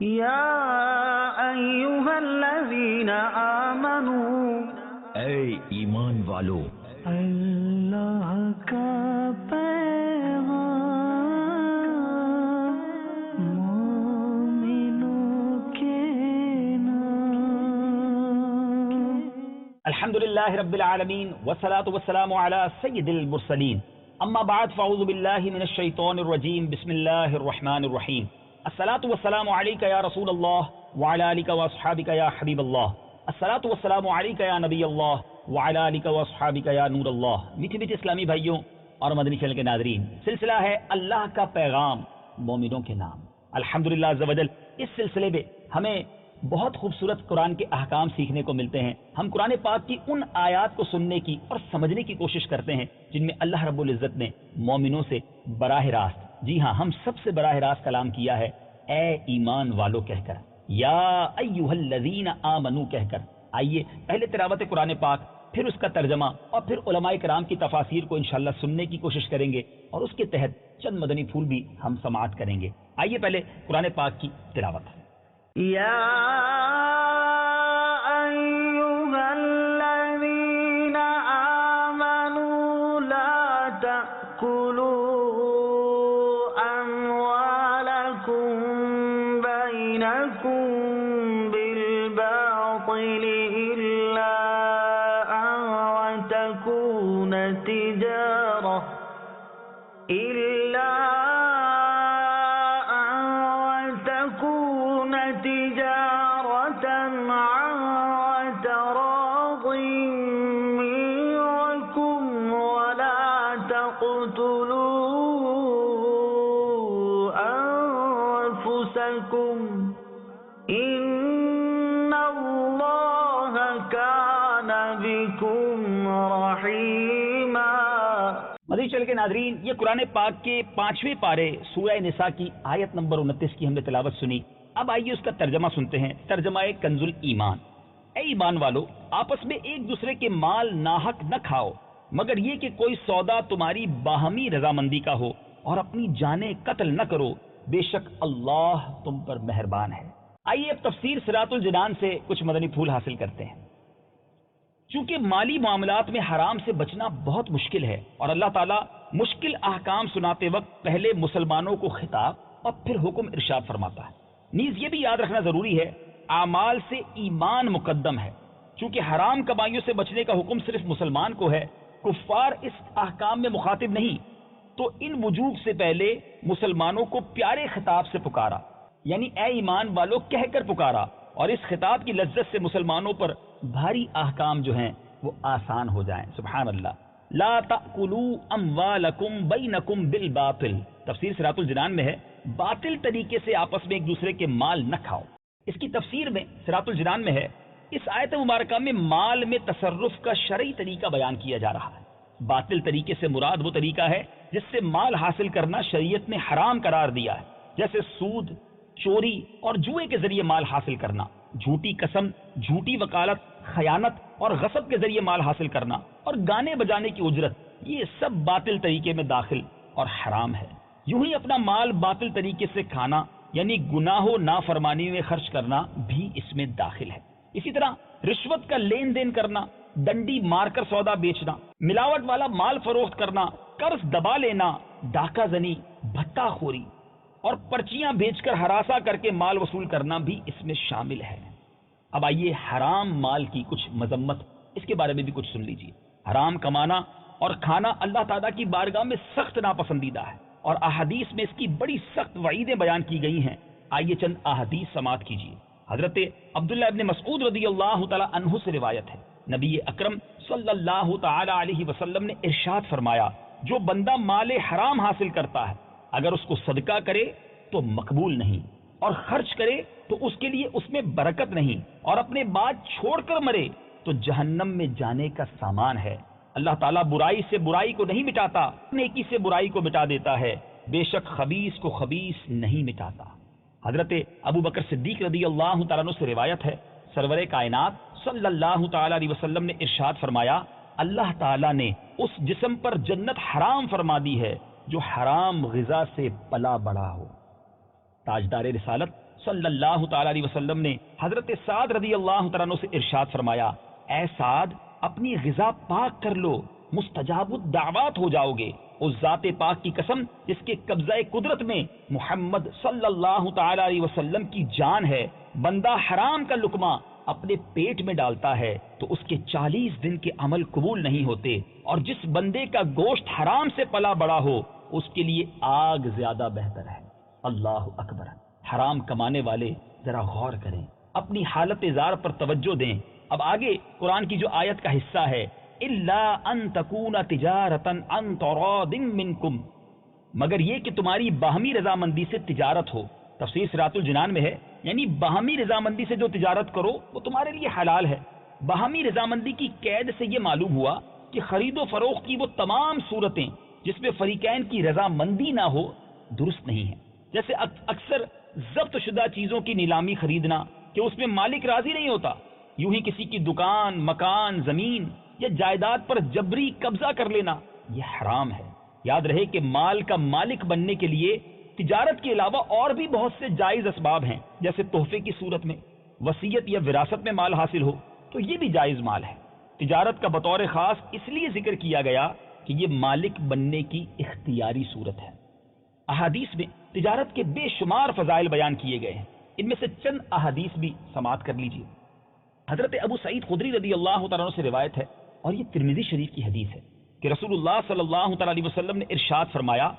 یا ایھا الذین آمنوا، اے ایمان والو، اللہ کا پیغام مومنوں کے نام۔ الحمدللہ رب العالمین والصلاة والسلام علی سید المرسلین، اما بعد فاعوذ باللہ من الشیطان الرجیم، بسم اللہ الرحمن الرحیم۔ الصلاة والسلام علیک یا رسول اللہ وعلی آلک واصحابک یا حبیب اللہ، الصلاة والسلام علیک یا نبی اللہ وعلی آلک واصحابک یا نور اللہ۔ میٹھے میٹھے اسلامی بھائیوں اور مدنی چینل کے ناظرین، سلسلہ ہے اللہ کا پیغام مومنوں کے نام۔ الحمدللہ عز و جل اس سلسلے میں ہمیں بہت خوبصورت قرآن کے احکام سیکھنے کو ملتے ہیں۔ ہم قرآن پاک کی ان آیات کو سننے کی اور سمجھنے کی کوشش کرتے ہیں جن میں اللہ رب العزت نے مومنوں سے براہ راست، جی ہاں ہم سب سے براہ راست کلام کیا ہے، اے ایمان والو کہہ کر، یا ایھا الذین آمنو کہہ کر۔ آئیے پہلے تلاوت قرآن پاک، پھر اس کا ترجمہ اور پھر علماء کرام کی تفاسیر کو انشاءاللہ سننے کی کوشش کریں گے، اور اس کے تحت چند مدنی پھول بھی ہم سماعت کریں گے۔ آئیے پہلے قرآن پاک کی تلاوت۔ یا ایھا الذین آمنوا لا تأکلوا اموالکم بینکم بالباطل الا ان تکون تجارة عن تراض منكم ولا تقتلوا أنفسكم إن الله كان بكم رحيما۔ مزید چل کے ناظرین، یہ قرآن پاک کے 5ویں پارے سورہ نساء کی آیت نمبر 29 کی ہم نے تلاوت سنی۔ اب آئیے اس کا ترجمہ سنتے ہیں، ترجمہ کنز الایمان۔ اے ایمان والو، آپس میں ایک دوسرے کے مال ناحق نہ کھاؤ، مگر یہ کہ کوئی سودا تمہاری باہمی رضامندی کا ہو، اور اپنی جانیں قتل نہ کرو، بے شک اللہ تم پر مہربان ہے۔ آئیے اب تفسیر صراط الجنان سے کچھ مدنی پھول حاصل کرتے ہیں۔ چونکہ مالی معاملات میں حرام سے بچنا بہت مشکل ہے، اور اللہ تعالیٰ مشکل احکام سناتے وقت پہلے مسلمانوں کو خطاب اور پھر حکم ارشاد فرماتا ہے۔ نیز یہ بھی یاد رکھنا ضروری ہے، اعمال سے ایمان مقدم ہے۔ چونکہ حرام کمائیوں سے بچنے کا حکم صرف مسلمان کو ہے، کفار اس احکام میں مخاطب نہیں، تو ان وجوب سے پہلے مسلمانوں کو پیارے خطاب سے پکارا، یعنی اے ایمان والو کہہ کر پکارا، اور اس خطاب کی لذت سے مسلمانوں پر بھاری احکام جو ہیں وہ آسان ہو جائیں۔ سبحان اللہ۔ لا تأکلوا اموالکم بینکم بالباطل، تفسیر صراط الجنان میں ہے باطل طریقے سے آپس میں ایک دوسرے کے مال نہ کھاؤ۔ اس کی تفسیر میں صراط الجنان میں ہے، اس آیت مبارکہ میں مال میں تصرف کا شرعی طریقہ بیان کیا جا رہا ہے۔ باطل طریقے سے مراد وہ طریقہ ہے جس سے مال حاصل کرنا شریعت نے حرام قرار دیا ہے، جیسے سود، چوری اور جوئے کے ذریعے مال حاصل کرنا، جھوٹی قسم، جھوٹی وکالت، خیانت اور غصب کے ذریعے مال حاصل کرنا، اور گانے بجانے کی اجرت، یہ سب باطل طریقے میں داخل اور حرام ہے۔ یوں ہی اپنا مال باطل طریقے سے کھانا، یعنی گناہ و نافرمانی میں خرچ کرنا بھی اس میں داخل ہے۔ اسی طرح رشوت کا لین دین کرنا، ڈنڈی مار کر سودا بیچنا، ملاوٹ والا مال فروخت کرنا، قرض دبا لینا، ڈاکہ زنی، بھٹا خوری اور پرچیاں بیچ کر ہراساں کر کے مال وصول کرنا بھی اس میں شامل ہے۔ اب آئیے حرام مال کی کچھ مذمت، اس کے بارے میں بھی کچھ سن لیجیے۔ حرام کمانا اور کھانا اللہ تعالیٰ کی بارگاہ میں سخت ناپسندیدہ ہے، اور احادیث میں اس کی بڑی سخت وعیدیں بیان کی گئی ہیں۔ آئیے چند احادیث سماعت کیجیے۔ حضرت عبداللہ ابن مسعود رضی اللہ تعالی عنہ سے روایت ہے، نبی اکرم صلی اللہ تعالی علیہ وسلم نے ارشاد فرمایا، جو بندہ مال حرام حاصل کرتا ہے، اگر اس کو صدقہ کرے تو مقبول نہیں، اور خرچ کرے تو اس کے لیے اس میں برکت نہیں، اور اپنے بعد چھوڑ کر مرے تو جہنم میں جانے کا سامان ہے۔ اللہ تعالیٰ برائی سے برائی کو نہیں مٹاتا، نیکی سے برائی کو مٹا دیتا ہے، بے شک خبیث کو خبیث نہیں مٹاتا۔ حضرت ابو بکر صدیق رضی اللہ تعالیٰ عنہ سے روایت ہے، سرور کائنات صلی اللہ تعالیٰ علیہ وسلم نے ارشاد فرمایا، اللہ تعالیٰ نے اس جسم پر جنت حرام فرما دی ہے جو حرام غذا سے پلا بڑھا ہو۔ تاجدار رسالت صلی اللہ تعالی علیہ وسلم نے حضرت سعد رضی اللہ تعالیٰ عنہ سے ارشاد فرمایا، اے سعد اپنی غذا پاک کر لو، مستجاب الدعوات ہو جاؤ گے۔ اس ذات پاک کی قسم جس کے قبضہ قدرت میں محمد صلی اللہ تعالی علیہ وسلم کی جان ہے، بندہ حرام کا لقمہ اپنے پیٹ میں ڈالتا ہے تو اس کے 40 دن کے عمل قبول نہیں ہوتے، اور جس بندے کا گوشت حرام سے پلا بڑا ہو اس کے لیے آگ زیادہ بہتر ہے۔ اللہ اکبر۔ حرام کمانے والے ذرا غور کریں، اپنی حالت زار پر توجہ دیں۔ اب آگے قرآن کی جو آیت کا حصہ ہے، الا ان تکون تجارتا عن تراض منکم، مگر یہ کہ تمہاری باہمی رضامندی سے تجارت ہو۔ تفسیر صراط الجنان میں ہے، یعنی باہمی رضامندی سے جو تجارت کرو وہ تمہارے لیے حلال ہے۔ باہمی رضامندی کی قید سے یہ معلوم ہوا کہ خرید و فروخت کی وہ تمام صورتیں جس میں فریقین کی رضامندی نہ ہو درست نہیں ہیں، جیسے اکثر ضبط شدہ چیزوں کی نیلامی خریدنا کہ اس میں مالک راضی نہیں ہوتا، یوں ہی کسی کی دکان، مکان، زمین یا جائیداد پر جبری قبضہ کر لینا، یہ حرام ہے۔ یاد رہے کہ مال کا مالک بننے کے لیے تجارت کے علاوہ اور بھی بہت سے جائز اسباب ہیں، جیسے تحفے کی صورت میں، وصیت یا وراثت میں مال حاصل ہو تو یہ بھی جائز مال ہے۔ تجارت کا بطور خاص اس لیے ذکر کیا گیا کہ یہ مالک بننے کی اختیاری صورت ہے۔ احادیث میں تجارت کے بے شمار فضائل بیان کیے گئے ہیں، ان میں سے چند احادیث بھی سماعت کر لیجیے۔ حضرت ابو سعید خدری رضی اللہ تعالیٰ عنہ سے روایت ہے، اور یہ ترمذی شریف کی حدیث ہے کہ رسول اللہ صلی اللہ تعالیٰ علیہ وسلم نے ارشاد فرمایا،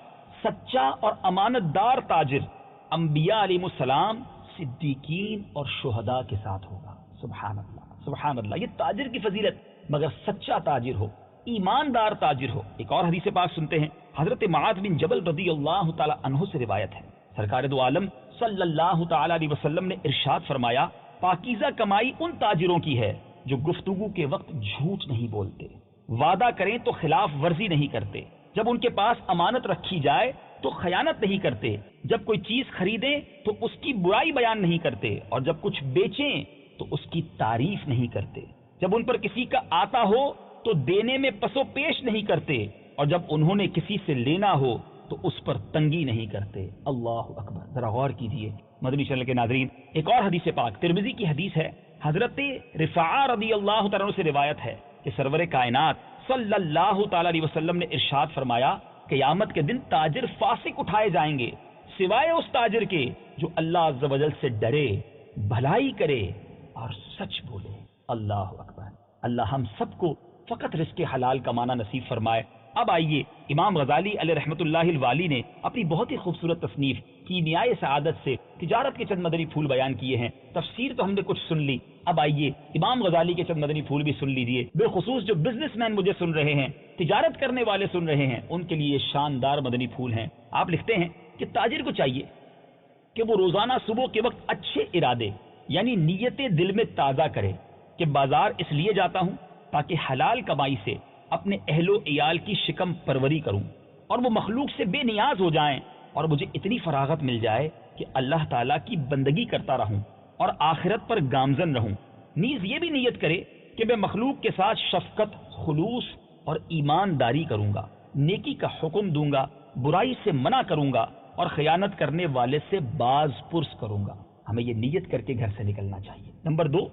سچا اور امانت دار تاجر انبیاء علیہ السلام، صدیقین اور شہداء کے ساتھ ہوگا۔ سبحان اللہ، سبحان اللہ۔ یہ تاجر کی فضیلت، مگر سچا تاجر ہو، ایماندار تاجر ہو۔ ایک اور حدیث پاک سنتے ہیں، حضرت معاذ بن جبل رضی اللہ تعالی عنہ سے روایت ہے، سرکار دو عالم صلی اللہ تعالی علیہ وسلم نے ارشاد فرمایا، پاکیزہ کمائی ان تاجروں کی ہے جو گفتگو کے وقت جھوٹ نہیں بولتے، وعدہ کریں تو خلاف ورزی نہیں کرتے، جب ان کے پاس امانت رکھی جائے تو خیانت نہیں کرتے، جب کوئی چیز خریدیں تو اس کی برائی بیان نہیں کرتے، اور جب کچھ بیچیں تو اس کی تعریف نہیں کرتے، جب ان پر کسی کا آتا ہو تو دینے میں پسو پیش نہیں کرتے، اور جب انہوں نے کسی سے لینا ہو تو اس پر تنگی نہیں کرتے۔ اللہ اکبر۔ ذرا غور کیجئے مدنی چینل کے ناظرین، ایک اور حدیث پاک ترمذی کی حدیث ہے، حضرت رفاعہ رضی اللہ تعالیٰ عنہ سے روایت ہے کہ سرور کائنات صلی اللہ تعالی علیہ وسلم نے ارشاد فرمایا، قیامت کے دن تاجر فاسق اٹھائے جائیں گے سوائے اس تاجر کے جو اللہ عز و جل سے ڈرے، بھلائی کرے اور سچ بولے۔ اللہ اکبر۔ اللہ ہم سب کو فقط رزق حلال کمانا نصیب فرمائے۔ اب آئیے، امام غزالی علیہ رحمۃ اللہ الوالی نے اپنی بہت ہی خوبصورت تصنیف کیمیائے سعادت سے تجارت کے چند مدنی پھول بیان کیے ہیں۔ تفسیر تو ہم نے کچھ سن لی، اب آئیے امام غزالی کے چند مدنی پھول بھی سن لیجئے۔ بالخصوص جو بزنس مین مجھے سن رہے ہیں، تجارت کرنے والے سن رہے ہیں، ان کے لیے شاندار مدنی پھول ہیں۔ آپ لکھتے ہیں کہ تاجر کو چاہیے کہ وہ روزانہ صبح کے وقت اچھے ارادے یعنی نیتیں دل میں تازہ کرے کہ بازار اس لیے جاتا ہوں تاکہ حلال کمائی سے اپنے اہل و عیال کی شکم پروری کروں اور وہ مخلوق سے بے نیاز ہو جائیں، اور مجھے اتنی فراغت مل جائے کہ اللہ تعالیٰ کی بندگی کرتا رہوں اور آخرت پر گامزن رہوں۔ نیز یہ بھی نیت کرے کہ میں مخلوق کے ساتھ شفقت، خلوص اور ایمانداری کروں گا، نیکی کا حکم دوں گا، برائی سے منع کروں گا اور خیانت کرنے والے سے باز پرس کروں گا۔ ہمیں یہ نیت کر کے گھر سے نکلنا چاہیے۔ نمبر 2،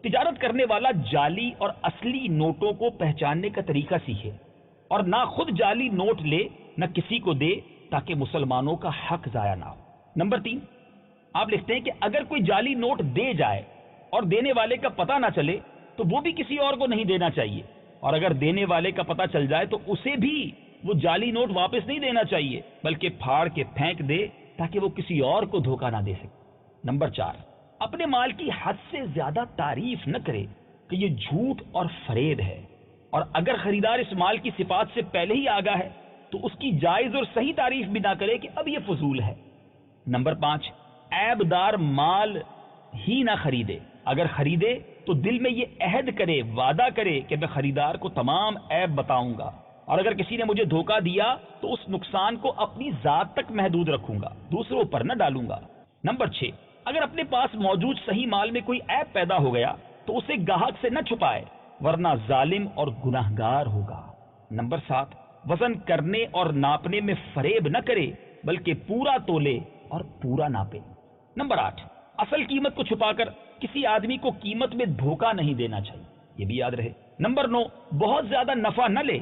تجارت کرنے والا جعلی اور اصلی نوٹوں کو پہچاننے کا طریقہ سیکھے اور نہ خود جعلی نوٹ لے نہ کسی کو دے تاکہ مسلمانوں کا حق ضائع نہ ہو۔ نمبر 3، آپ لکھتے ہیں کہ اگر کوئی جعلی نوٹ دے جائے اور دینے والے کا پتہ نہ چلے تو وہ بھی کسی اور کو نہیں دینا چاہیے، اور اگر دینے والے کا پتہ چل جائے تو اسے بھی وہ جعلی نوٹ واپس نہیں دینا چاہیے بلکہ پھاڑ کے پھینک دے تاکہ وہ کسی اور کو دھوکہ نہ دے سکے۔ نمبر 4، اپنے مال کی حد سے زیادہ تعریف نہ کرے کہ یہ جھوٹ اور فریب ہے، اور اگر خریدار اس مال کی صفات سے پہلے ہی آگاہ ہے تو اس کی جائز اور صحیح تعریف بھی نہ کرے کہ اب یہ فضول ہے۔ نمبر 5، عیب دار مال ہی نہ خریدے، اگر خریدے تو دل میں یہ عہد کرے، وعدہ کرے کہ میں خریدار کو تمام عیب بتاؤں گا، اور اگر کسی نے مجھے دھوکہ دیا تو اس نقصان کو اپنی ذات تک محدود رکھوں گا، دوسروں پر نہ ڈالوں گا۔ نمبر 6، اگر اپنے پاس موجود صحیح مال میں کوئی عیب پیدا ہو گیا تو اسے گاہک سے نہ چھپائے ورنہ ظالم اور گناہگار ہوگا۔ نمبر 7، وزن کرنے اور ناپنے میں فریب نہ کرے بلکہ پورا تولے اور پورا ناپے۔ نمبر 8، اصل قیمت کو چھپا کر کسی آدمی کو قیمت میں دھوکہ نہیں دینا چاہیے، یہ بھی یاد رہے۔ نمبر 9، بہت زیادہ نفع نہ لے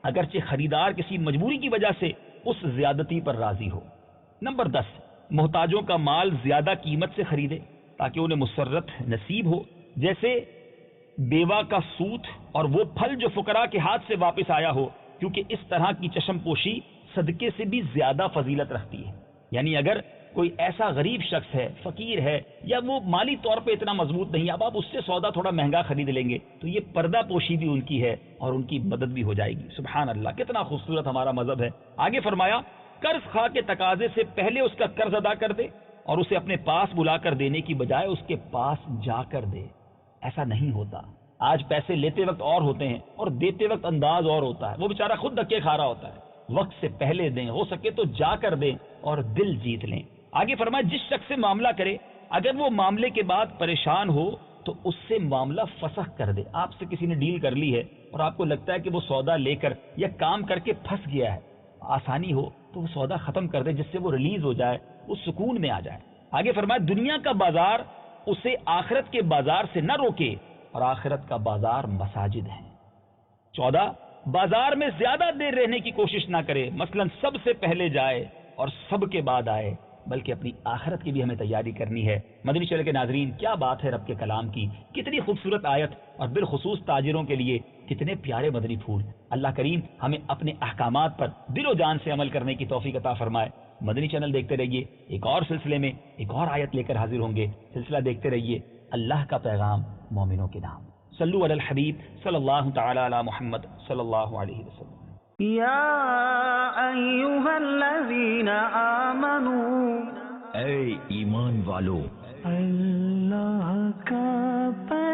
اگرچہ خریدار کسی مجبوری کی وجہ سے اس زیادتی پر راضی ہو۔ نمبر 10، محتاجوں کا مال زیادہ قیمت سے خریدے تاکہ انہیں مسرت نصیب ہو، جیسے بیوہ کا سوت اور وہ پھل جو فقراء کے ہاتھ سے واپس آیا ہو، کیونکہ اس طرح کی چشم پوشی صدقے سے بھی زیادہ فضیلت رکھتی ہے۔ یعنی اگر کوئی ایسا غریب شخص ہے، فقیر ہے، یا وہ مالی طور پہ اتنا مضبوط نہیں، اب آپ اس سے سودا تھوڑا مہنگا خرید لیں گے تو یہ پردہ پوشی بھی ان کی ہے اور ان کی مدد بھی ہو جائے گی۔ سبحان اللہ، کتنا خوبصورت ہمارا مذہب ہے۔ آگے فرمایا، قرض خواہ کے تقاضے سے پہلے اس کا قرض ادا کر دے اور اسے اپنے پاس بلا کر دینے کی بجائے اس کے پاس جا کر دے۔ ایسا نہیں ہوتا، آج پیسے لیتے وقت اور ہوتے ہیں اور دیتے وقت انداز اور ہوتا ہے، وہ بیچارہ خود دھکے کھا رہا ہوتا ہے۔ وقت سے پہلے دیں، ہو سکے تو جا کر دیں اور دل جیت لیں۔ آگے فرمایا، جس شخص سے معاملہ کرے اگر وہ معاملے کے بعد پریشان ہو تو اس سے معاملہ فسخ کر دے۔ آپ سے کسی نے ڈیل کر لی ہے اور آپ کو لگتا ہے کہ وہ سودا لے کر یا کام کر کے پھنس گیا ہے، آسانی ہو تو وہ سودا ختم کر دے جس سے وہ ریلیز ہو جائے، وہ سکون میں آ جائے۔ آگے فرمایا، دنیا کا بازار اسے آخرت کے بازار سے نہ روکے اور آخرت کا بازار مساجد ہے۔ 14، بازار میں زیادہ دیر رہنے کی کوشش نہ کرے، مثلا سب سے پہلے جائے اور سب کے بعد آئے، بلکہ اپنی آخرت کی بھی ہمیں تیاری کرنی ہے۔ مدنی چینل کے ناظرین، کیا بات ہے رب کے کلام کی، کتنی خوبصورت آیت، اور بالخصوص تاجروں کے لیے کتنے پیارے مدنی پھول۔ اللہ کریم ہمیں اپنے احکامات پر دل و جان سے عمل کرنے کی توفیق عطا فرمائے۔ مدنی چینل دیکھتے رہیے، ایک اور سلسلے میں ایک اور آیت لے کر حاضر ہوں گے۔ سلسلہ دیکھتے رہیے، اللہ کا پیغام مومنوں کے نام۔ صلو علی الحبیب صلی اللہ تعالی علی محمد صلی اللہ علیہ وسلم۔ یا ایھا الذین آمنوا، اے ایمان والو، اللہ کا